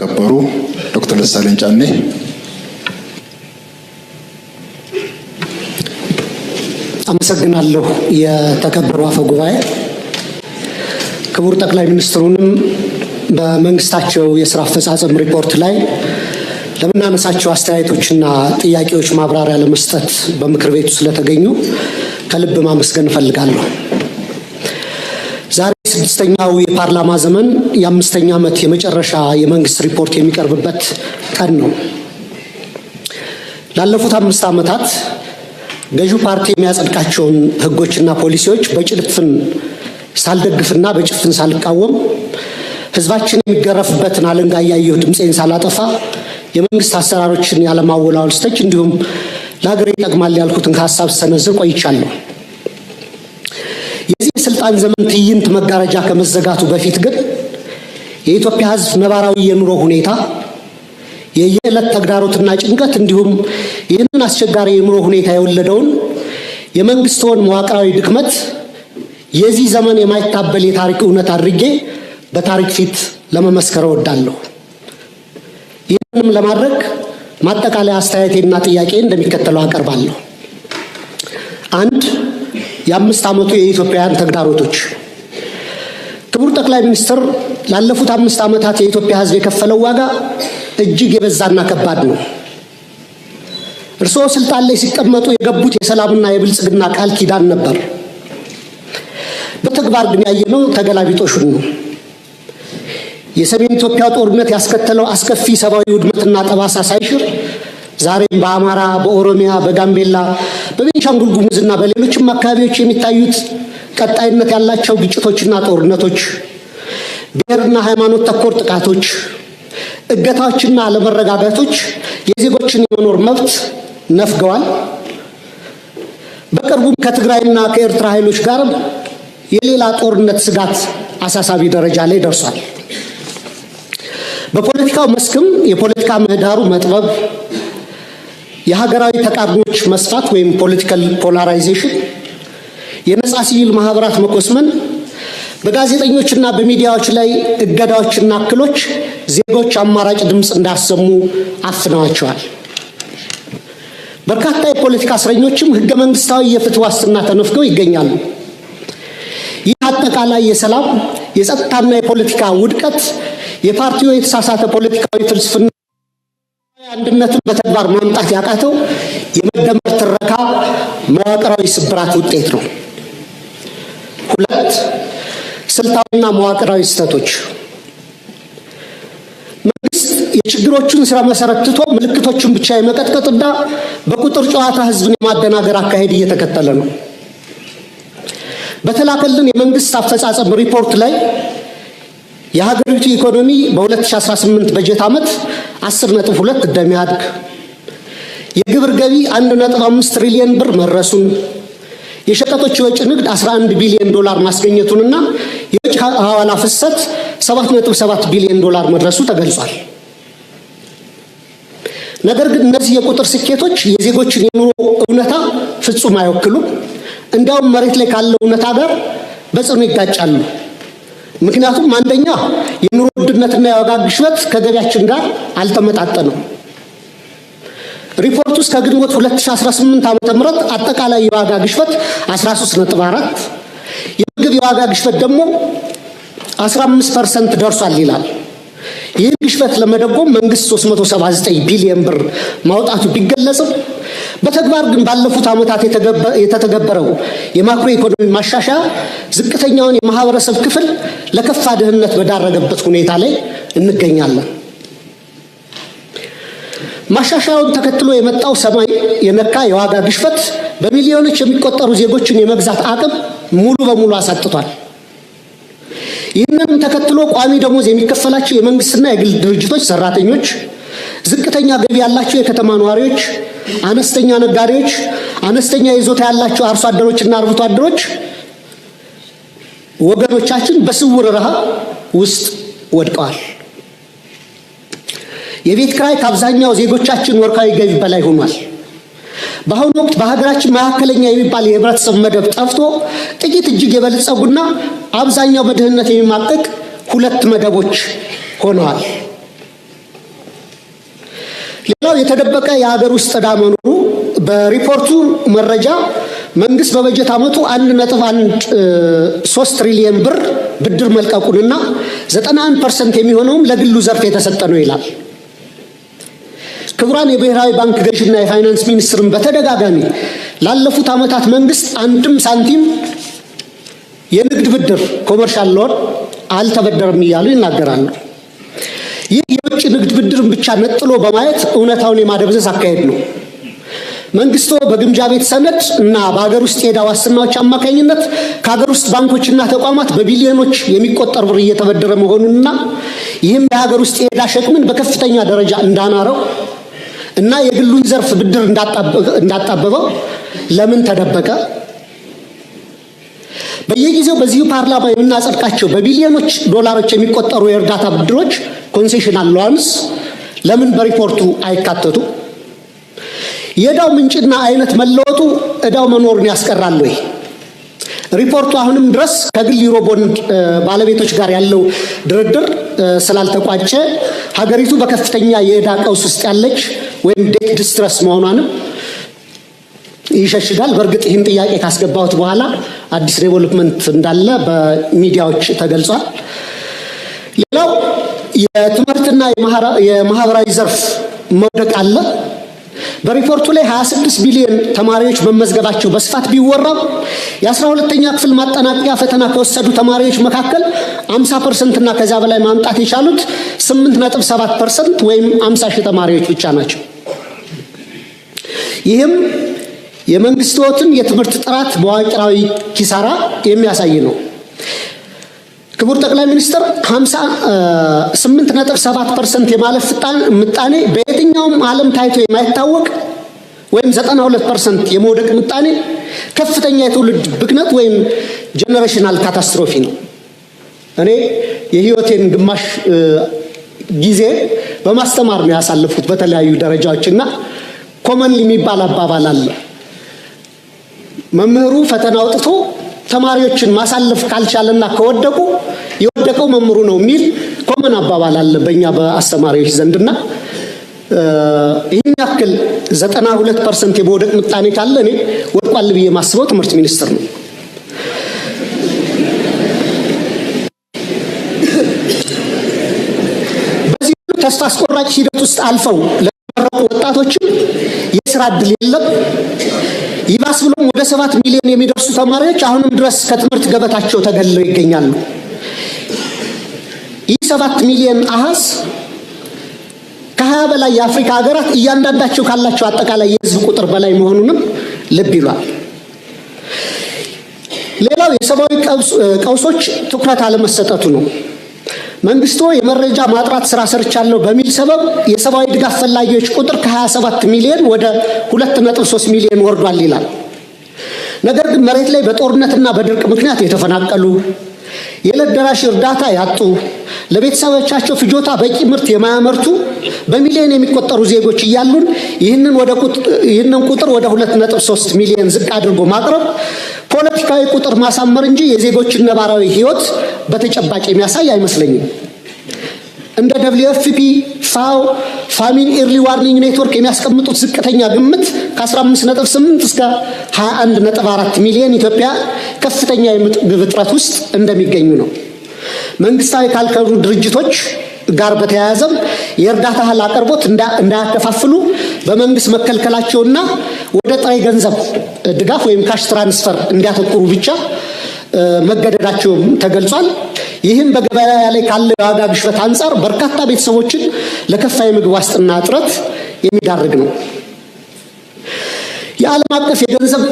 የተከበሩ ዶክተር ደሳለኝ ጫኔ፣ አመሰግናለሁ። የተከበሩ አፈ ጉባኤ፣ ክቡር ጠቅላይ ሚኒስትሩንም በመንግስታቸው የሥራ አፈጻጸም ሪፖርት ላይ ለምናነሳቸው አስተያየቶችና ጥያቄዎች ማብራሪያ ለመስጠት በምክር ቤቱ ስለተገኙ ከልብ ማመስገን እፈልጋለሁ። ዛሬ ስድስተኛው የፓርላማ ዘመን የ5ኛ ዓመት የመጨረሻ የመንግስት ሪፖርት የሚቀርብበት ቀን ነው። ላለፉት 5 ዓመታት ገዢው ፓርቲ የሚያጸድቃቸውን ህጎችና ፖሊሲዎች በጭፍን ሳልደግፍና በጭፍን ሳልቃወም ህዝባችን የሚገረፍበትን አለንጋ እያየሁ ድምፄን ሳላጠፋ የመንግስት አሰራሮችን ያለማወላወል ስተች እንዲሁም ለሀገር ይጠቅማል ያልኩትን ሀሳብ ሰነዝር ቆይቻለሁ። የዚህ የስልጣን ዘመን ትዕይንት መጋረጃ ከመዘጋቱ በፊት ግን የኢትዮጵያ ህዝብ ነባራዊ የኑሮ ሁኔታ፣ የየዕለት ተግዳሮትና ጭንቀት እንዲሁም ይህንን አስቸጋሪ የኑሮ ሁኔታ የወለደውን የመንግስትን መዋቅራዊ ድክመት የዚህ ዘመን የማይታበል የታሪክ እውነት አድርጌ በታሪክ ፊት ለመመስከር እወዳለሁ። ይህንንም ለማድረግ ማጠቃለያ አስተያየቴና ጥያቄ እንደሚከተለው አቀርባለሁ። 1. የ5 ዓመቱ የኢትዮጵያውያን ተግዳሮቶች። ክቡር ጠቅላይ ሚኒስትር፣ ላለፉት 5 ዓመታት የኢትዮጵያ ህዝብ የከፈለው ዋጋ እጅግ የበዛና ከባድ ነው። እርስዎ ስልጣን ላይ ሲቀመጡ የገቡት የሰላምና የብልጽግና ቃል ኪዳን ነበር። በተግባር ግን ያየነው ተገላቢጦሹን ነው። የሰሜን ኢትዮጵያ ጦርነት ያስከተለው አስከፊ ሰብአዊ ውድመትና ጠባሳ ሳይሽር ዛሬም በአማራ፣ በኦሮሚያ፣ በጋምቤላ፣ በቤንሻንጉል ጉሙዝና በሌሎችም አካባቢዎች የሚታዩት ቀጣይነት ያላቸው ግጭቶችና ጦርነቶች፣ ብሔርና ሃይማኖት ተኮር ጥቃቶች፣ እገታዎችና አለመረጋጋቶች የዜጎችን የመኖር መብት ነፍገዋል። በቅርቡም ከትግራይና ከኤርትራ ኃይሎች ጋር የሌላ ጦርነት ስጋት አሳሳቢ ደረጃ ላይ ደርሷል። በፖለቲካው መስክም የፖለቲካ ምህዳሩ መጥበብ፣ የሀገራዊ ተቃርኖች መስፋት ወይም ፖለቲካል ፖላራይዜሽን፣ የነጻ ሲቪል ማህበራት መኮስመን፣ በጋዜጠኞችና በሚዲያዎች ላይ እገዳዎችና እክሎች ዜጎች አማራጭ ድምፅ እንዳሰሙ አፍነዋቸዋል። በርካታ የፖለቲካ እስረኞችም ህገ መንግስታዊ የፍትህ ዋስትና ተነፍገው ይገኛሉ። ይህ አጠቃላይ የሰላም የጸጥታና የፖለቲካ ውድቀት የፓርቲው የተሳሳተ ፖለቲካዊ ፍልስፍና አንድነትን በተግባር ማምጣት ያቃተው የመደመር ትረካ መዋቅራዊ ስብራት ውጤት ነው። 2. ስልታዊና መዋቅራዊ ስህተቶች። መንግስት የችግሮቹን ስራ መሰረት ትቶ ምልክቶቹን ብቻ የመቀጥቀጥና በቁጥር ጨዋታ ህዝብን የማደናገር አካሄድ እየተከተለ ነው። በተላከልን የመንግስት አፈጻጸም ሪፖርት ላይ የሀገሪቱ ኢኮኖሚ በ2018 በጀት ዓመት 10.2 እንደሚያድግ፣ የግብር ገቢ 1.5 ትሪሊዮን ብር መድረሱን፣ የሸቀጦች የወጭ ንግድ 11 ቢሊዮን ዶላር ማስገኘቱንና የውጭ ሐዋላ ፍሰት 7.7 ቢሊዮን ዶላር መድረሱ ተገልጿል። ነገር ግን እነዚህ የቁጥር ስኬቶች የዜጎችን የኑሮ እውነታ ፍጹም አይወክሉም። እንዲያውም መሬት ላይ ካለው እውነታ ጋር በጽኑ ይጋጫሉ። ምክንያቱም አንደኛ የኑሮ ውድነትና የዋጋ ግሽበት ከገቢያችን ጋር አልተመጣጠነም። ሪፖርቱ እስከ ግንቦት 2018 ዓ.ም አጠቃላይ የዋጋ ግሽበት 13.4፣ የምግብ የዋጋ ግሽበት ደግሞ 15% ደርሷል ይላል። ይህን ግሽበት ለመደጎም መንግስት 379 ቢሊዮን ብር ማውጣቱ ቢገለጽም በተግባር ግን ባለፉት ዓመታት የተተገበረው የማክሮ ኢኮኖሚ ማሻሻያ ዝቅተኛውን የማህበረሰብ ክፍል ለከፋ ድህነት በዳረገበት ሁኔታ ላይ እንገኛለን። ማሻሻያውን ተከትሎ የመጣው ሰማይ የነካ የዋጋ ግሽበት በሚሊዮኖች የሚቆጠሩ ዜጎችን የመግዛት አቅም ሙሉ በሙሉ አሳጥቷል። ይህንንም ተከትሎ ቋሚ ደሞዝ የሚከፈላቸው የመንግስትና የግል ድርጅቶች ሰራተኞች፣ ዝቅተኛ ገቢ ያላቸው የከተማ ነዋሪዎች፣ አነስተኛ ነጋዴዎች፣ አነስተኛ ይዞታ ያላቸው አርሶ አደሮችና አርብቶ አደሮች ወገኖቻችን በስውር ረሃብ ውስጥ ወድቀዋል። የቤት ኪራይ ከአብዛኛው ዜጎቻችን ወርሃዊ ገቢ በላይ ሆኗል። በአሁኑ ወቅት በሀገራችን መካከለኛ የሚባል የህብረተሰብ መደብ ጠፍቶ ጥቂት እጅግ የበለጸጉና አብዛኛው በድህነት የሚማቀቅ 2 መደቦች ሆነዋል። ሌላው የተደበቀ የሀገር ውስጥ ዕዳ መኖሩ በሪፖርቱ መረጃ መንግስት በበጀት ዓመቱ 1.13 ትሪሊየን ብር ብድር መልቀቁንና 91% የሚሆነው ለግሉ ዘርፍ የተሰጠ ነው ይላል። ክቡራን የብሔራዊ ባንክ ገዥና የፋይናንስ ሚኒስትርን በተደጋጋሚ ላለፉት ዓመታት መንግስት አንድም ሳንቲም የንግድ ብድር ኮመርሻል ሎን አልተበደረም እያሉ ይናገራሉ። ይህ የውጭ ንግድ ብድርን ብቻ ነጥሎ በማየት እውነታውን የማደብዘዝ አካሄድ ነው። መንግስቱ በግምጃ ቤት ሰነድ እና በሀገር ውስጥ የዕዳ ዋስትናዎች አማካኝነት ከሀገር ውስጥ ባንኮችና ተቋማት በቢሊዮኖች የሚቆጠር ብር እየተበደረ መሆኑንና ይህም የሀገር ውስጥ የዕዳ ሸክምን በከፍተኛ ደረጃ እንዳናረው እና የግሉን ዘርፍ ብድር እንዳጣበበው ለምን ተደበቀ? በየጊዜው በዚሁ ፓርላማ የምናጸድቃቸው በቢሊዮኖች ዶላሮች የሚቆጠሩ የእርዳታ ብድሮች ኮንሴሽናል ሎንስ ለምን በሪፖርቱ አይካተቱ? የዕዳው ምንጭና አይነት መለወጡ ዕዳው መኖሩን ያስቀራል ወይ? ሪፖርቱ አሁንም ድረስ ከግል ዩሮ ቦንድ ባለቤቶች ጋር ያለው ድርድር ስላልተቋጨ ሀገሪቱ በከፍተኛ የዕዳ ቀውስ ውስጥ ያለች ወይም ዴት ዲስትረስ መሆኗንም ይሸሽጋል። በእርግጥ ይህን ጥያቄ ካስገባሁት በኋላ አዲስ ዴቨሎፕመንት እንዳለ በሚዲያዎች ተገልጿል። ሌላው የትምህርትና የማህበራዊ ዘርፍ መውደቅ አለ። በሪፖርቱ ላይ 26 ቢሊዮን ተማሪዎች መመዝገባቸው በስፋት ቢወራም የ12ኛ ክፍል ማጠናቀቂያ ፈተና ከወሰዱ ተማሪዎች መካከል 50% እና ከዛ በላይ ማምጣት የቻሉት 8.7% ወይም 50 ሺህ ተማሪዎች ብቻ ናቸው። ይህም የመንግስትን የትምህርት ጥራት መዋቅራዊ ኪሳራ የሚያሳይ ነው። ክቡር ጠቅላይ ሚኒስትር 58.7% የማለፍ ምጣኔ በየትኛውም ዓለም ታይቶ የማይታወቅ ወይም 92% የመውደቅ ምጣኔ ከፍተኛ የትውልድ ብክነት ወይም ጄነሬሽናል ካታስትሮፊ ነው። እኔ የህይወቴን ግማሽ ጊዜ በማስተማር ነው ያሳለፍኩት በተለያዩ ደረጃዎችና ኮመንሊ የሚባል አባባል አለ። መምህሩ ፈተና አውጥቶ ተማሪዎችን ማሳለፍ ካልቻለና ከወደቁ የወደቀው መምህሩ ነው የሚል ኮመን አባባል አለ በእኛ በአስተማሪዎች ዘንድና ይህን ያክል 92% የመውደቅ ምጣኔ ካለ እኔ ወድቋል ብዬ ማስበው ትምህርት ሚኒስቴር ነው። በዚህ ተስፋ አስቆራጭ ሂደት ውስጥ አልፈው ለተመረቁ ወጣቶችም የስራ ዕድል የለም። ይባስ ብሎም ወደ 7 ሚሊዮን የሚደርሱ ተማሪዎች አሁንም ድረስ ከትምህርት ገበታቸው ተገለለው ይገኛሉ። ይህ 7 ሚሊዮን አሃዝ ከ20 በላይ የአፍሪካ ሀገራት እያንዳንዳቸው ካላቸው አጠቃላይ የህዝብ ቁጥር በላይ መሆኑንም ልብ ይሏል። ሌላው የሰብአዊ ቀውሶች ትኩረት አለመሰጠቱ ነው። መንግስቱ የመረጃ ማጥራት ስራ ሰርቻለሁ በሚል ሰበብ የሰብአዊ ድጋፍ ፈላጊዎች ቁጥር ከ27 ሚሊዮን ወደ 2.3 ሚሊዮን ወርዷል ይላል። ነገር ግን መሬት ላይ በጦርነትና በድርቅ ምክንያት የተፈናቀሉ የዕለት ደራሽ እርዳታ ያጡ ለቤተሰቦቻቸው ፍጆታ በቂ ምርት የማያመርቱ በሚሊዮን የሚቆጠሩ ዜጎች እያሉን ይህንን ቁጥር ወደ 2.3 ሚሊዮን ዝቅ አድርጎ ማቅረብ ፖለቲካዊ ቁጥር ማሳመር እንጂ የዜጎችን ነባራዊ ህይወት በተጨባጭ የሚያሳይ አይመስለኝም። እንደ WFP ፋኦ ፋሚን ኢርሊ ዋርኒንግ ኔትወርክ የሚያስቀምጡት ዝቅተኛ ግምት ከ15.8 እስከ 21.4 ሚሊዮን ኢትዮጵያ ከፍተኛ የምግብ እጥረት ውስጥ እንደሚገኙ ነው። መንግስታዊ ካልከሩ ድርጅቶች ጋር በተያያዘም የእርዳታ እህል አቅርቦት እንዳያከፋፍሉ በመንግስት መከልከላቸውና ወደ ጥሬ ገንዘብ ድጋፍ ወይም ካሽ ትራንስፈር እንዲያተኩሩ ብቻ መገደዳቸው ተገልጿል። ይህም በገበያ ላይ ካለ የዋጋ ግሽበት አንጻር በርካታ ቤተሰቦችን ለከፋ የምግብ ዋስትና እጥረት የሚዳርግ ነው። የዓለም አቀፍ የገንዘብ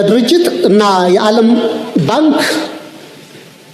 ድርጅት እና የዓለም ባንክ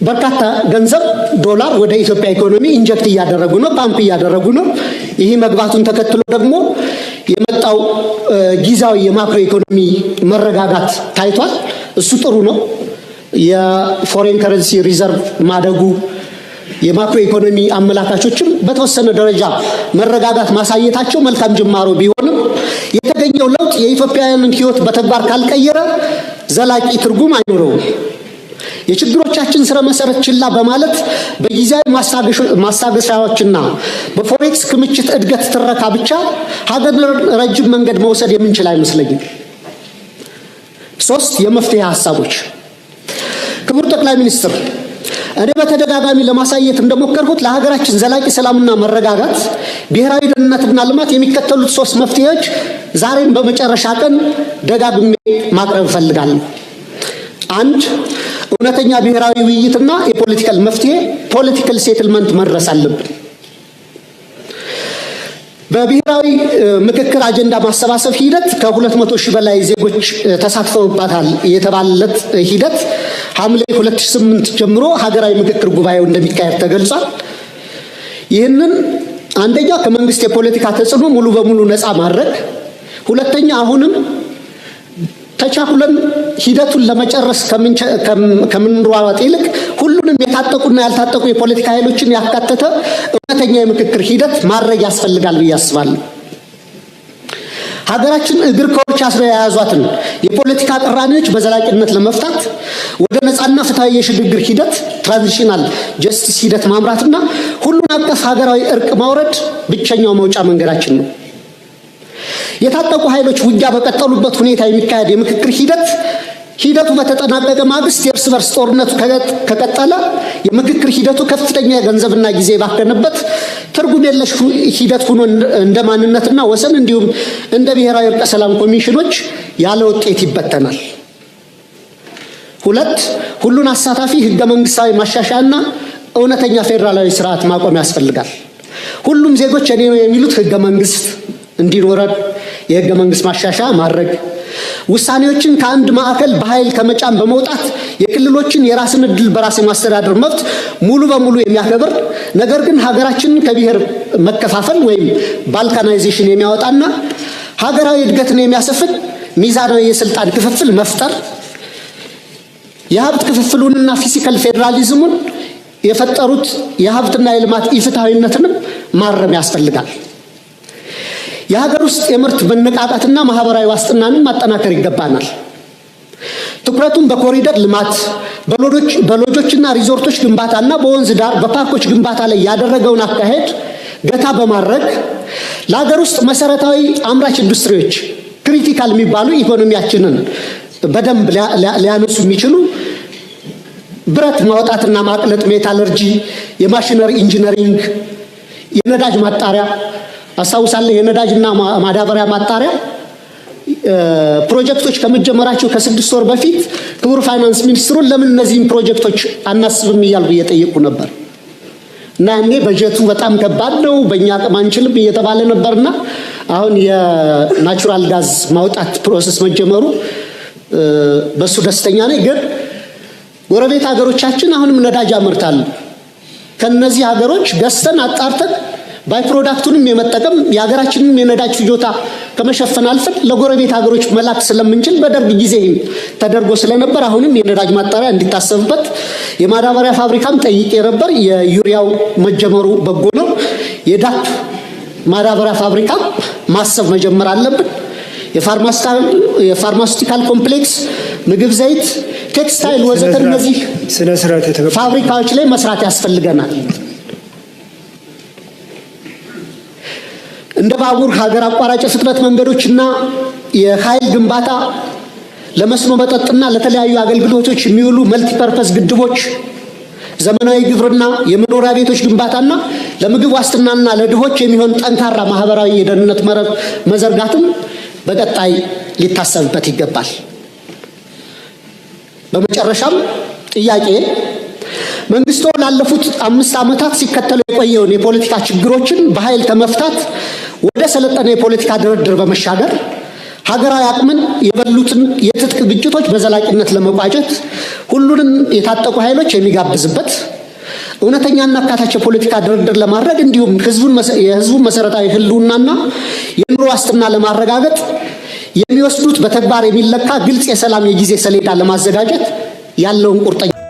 በርካታ ገንዘብ ዶላር ወደ ኢትዮጵያ ኢኮኖሚ ኢንጀክት እያደረጉ ነው፣ ፓምፕ እያደረጉ ነው። ይህ መግባቱን ተከትሎ ደግሞ የመጣው ጊዜያዊ የማክሮ ኢኮኖሚ መረጋጋት ታይቷል። እሱ ጥሩ ነው። የፎሬን ከረንሲ ሪዘርቭ ማደጉ የማክሮ ኢኮኖሚ አመላካቾችም በተወሰነ ደረጃ መረጋጋት ማሳየታቸው መልካም ጅማሮ ቢሆንም የተገኘው ለውጥ የኢትዮጵያውያንን ህይወት በተግባር ካልቀየረ ዘላቂ ትርጉም አይኖረውም። የችግሮቻችን ስረ መሰረት ችላ በማለት በጊዜያዊ ማስታገሻዎችና በፎሬክስ ክምችት እድገት ትረካ ብቻ ሀገር ረጅም መንገድ መውሰድ የምንችል አይመስለኝም። 3 የመፍትሄ ሐሳቦች። ክቡር ጠቅላይ ሚኒስትር፣ እኔ በተደጋጋሚ ለማሳየት እንደሞከርኩት ለሀገራችን ዘላቂ ሰላምና መረጋጋት፣ ብሔራዊ ደህንነትና ልማት የሚከተሉት 3 መፍትሄዎች ዛሬም በመጨረሻ ቀን ደጋግሜ ማቅረብ እፈልጋለሁ። 1 እውነተኛ ብሔራዊ ውይይትና የፖለቲካል መፍትሄ ፖለቲካል ሴትልመንት መድረስ አለብን። በብሔራዊ ምክክር አጀንዳ ማሰባሰብ ሂደት ከ200 ሺህ በላይ ዜጎች ተሳትፈውበታል የተባለለት ሂደት ሐምሌ 2008 ጀምሮ ሀገራዊ ምክክር ጉባኤው እንደሚካሄድ ተገልጿል። ይህንን አንደኛ ከመንግስት የፖለቲካ ተጽዕኖ ሙሉ በሙሉ ነፃ ማድረግ፣ ሁለተኛ አሁንም ተቻኩለን ሂደቱን ለመጨረስ ከምንሯሯጥ ይልቅ ሁሉንም የታጠቁና ያልታጠቁ የፖለቲካ ኃይሎችን ያካተተ እውነተኛ የምክክር ሂደት ማድረግ ያስፈልጋል ብዬ አስባለሁ። ሀገራችን እግር ከወርች አስረው የያዟትን የፖለቲካ ቅራኔዎች በዘላቂነት ለመፍታት ወደ ነፃና ፍትሃዊ የሽግግር ሂደት ትራንዚሽናል ጀስቲስ ሂደት ማምራትና ሁሉን አቀፍ ሀገራዊ እርቅ ማውረድ ብቸኛው መውጫ መንገዳችን ነው። የታጠቁ ኃይሎች ውጊያ በቀጠሉበት ሁኔታ የሚካሄድ የምክክር ሂደቱ በተጠናቀቀ ማግስት የእርስ በርስ ጦርነቱ ከቀጠለ የምክክር ሂደቱ ከፍተኛ ገንዘብና ጊዜ ባከነበት ትርጉም የለሽ ሂደት ሆኖ እንደ ማንነትና ወሰን እንዲሁም እንደ ብሔራዊ እርቀ ሰላም ኮሚሽኖች ያለ ውጤት ይበተናል። 2 ሁሉን አሳታፊ ህገ መንግስታዊ ማሻሻያና እውነተኛ ፌደራላዊ ስርዓት ማቆም ያስፈልጋል። ሁሉም ዜጎች እኔ የሚሉት ህገ መንግስት እንዲኖረን የህገ መንግስት ማሻሻያ ማድረግ፣ ውሳኔዎችን ከአንድ ማዕከል በኃይል ከመጫን በመውጣት የክልሎችን የራስን ዕድል በራስ የማስተዳደር መብት ሙሉ በሙሉ የሚያከብር ነገር ግን ሀገራችንን ከብሔር መከፋፈል ወይም ባልካናይዜሽን የሚያወጣና ሀገራዊ እድገትን የሚያሰፍን ሚዛናዊ የስልጣን ክፍፍል መፍጠር፣ የሀብት ክፍፍሉንና ፊዚካል ፌዴራሊዝሙን የፈጠሩት የሀብትና የልማት ኢፍትሐዊነትንም ማረም ያስፈልጋል። የሀገር ውስጥ የምርት መነቃቃትና ማህበራዊ ዋስትናን ማጠናከር ይገባናል። ትኩረቱን በኮሪደር ልማት፣ በሎጆችና ሪዞርቶች ግንባታና በወንዝ ዳር በፓርኮች ግንባታ ላይ ያደረገውን አካሄድ ገታ በማድረግ ለሀገር ውስጥ መሰረታዊ አምራች ኢንዱስትሪዎች ክሪቲካል የሚባሉ ኢኮኖሚያችንን በደንብ ሊያነሱ የሚችሉ ብረት ማውጣትና ማቅለጥ፣ ሜታለርጂ፣ የማሽነሪ ኢንጂነሪንግ፣ የነዳጅ ማጣሪያ አሳውሳለሁ። የነዳጅና ማዳበሪያ ማጣሪያ ፕሮጀክቶች ከመጀመራቸው ከ6 ወር በፊት ክቡር ፋይናንስ ሚኒስትሩን ለምን እነዚህን ፕሮጀክቶች አናስብም እያልኩ እየጠየቁ ነበር እና እኔ በጀቱ በጣም ከባድ ነው በእኛ አቅም አንችልም እየተባለ ነበርና አሁን የናቹራል ጋዝ ማውጣት ፕሮሰስ መጀመሩ በሱ ደስተኛ ነኝ። ግን ጎረቤት ሀገሮቻችን አሁንም ነዳጅ ያመርታሉ። ከነዚህ ሀገሮች ገዝተን አጣርተን ባይ ፕሮዳክቱንም የመጠቀም የሀገራችንን የነዳጅ ፍጆታ ከመሸፈን አልፈን ለጎረቤት ሀገሮች መላክ ስለምንችል በደርግ ጊዜ ተደርጎ ስለነበር አሁንም የነዳጅ ማጣሪያ እንዲታሰብበት የማዳበሪያ ፋብሪካም ጠይቄ ነበር። የዩሪያው መጀመሩ በጎ ነው። የዳፕ ማዳበሪያ ፋብሪካ ማሰብ መጀመር አለብን። የፋርማሲውቲካል ኮምፕሌክስ፣ ምግብ ዘይት፣ ቴክስታይል ወዘተ እነዚህ ፋብሪካዎች ላይ መስራት ያስፈልገናል። እንደ ባቡር፣ ሀገር አቋራጭ ፍጥነት መንገዶችና የኃይል ግንባታ፣ ለመስኖ መጠጥና ለተለያዩ አገልግሎቶች የሚውሉ መልቲፐርፐስ ግድቦች፣ ዘመናዊ ግብርና፣ የመኖሪያ ቤቶች ግንባታና ለምግብ ዋስትናና ለድሆች የሚሆን ጠንካራ ማህበራዊ የደህንነት መረብ መዘርጋትም በቀጣይ ሊታሰብበት ይገባል። በመጨረሻም ጥያቄ መንግስቱ ላለፉት 5 ዓመታት ሲከተሉ የቆየውን የፖለቲካ ችግሮችን በኃይል ከመፍታት ወደ ሰለጠነ የፖለቲካ ድርድር በመሻገር ሀገራዊ አቅምን የበሉትን የትጥቅ ግጭቶች በዘላቂነት ለመቋጨት ሁሉንም የታጠቁ ኃይሎች የሚጋብዝበት እውነተኛና አካታች የፖለቲካ ድርድር ለማድረግ እንዲሁም የህዝቡን መሰረታዊ ህልውናና የኑሮ ዋስትና ለማረጋገጥ የሚወስዱት በተግባር የሚለካ ግልጽ የሰላም የጊዜ ሰሌዳ ለማዘጋጀት ያለውን ቁርጠኝነት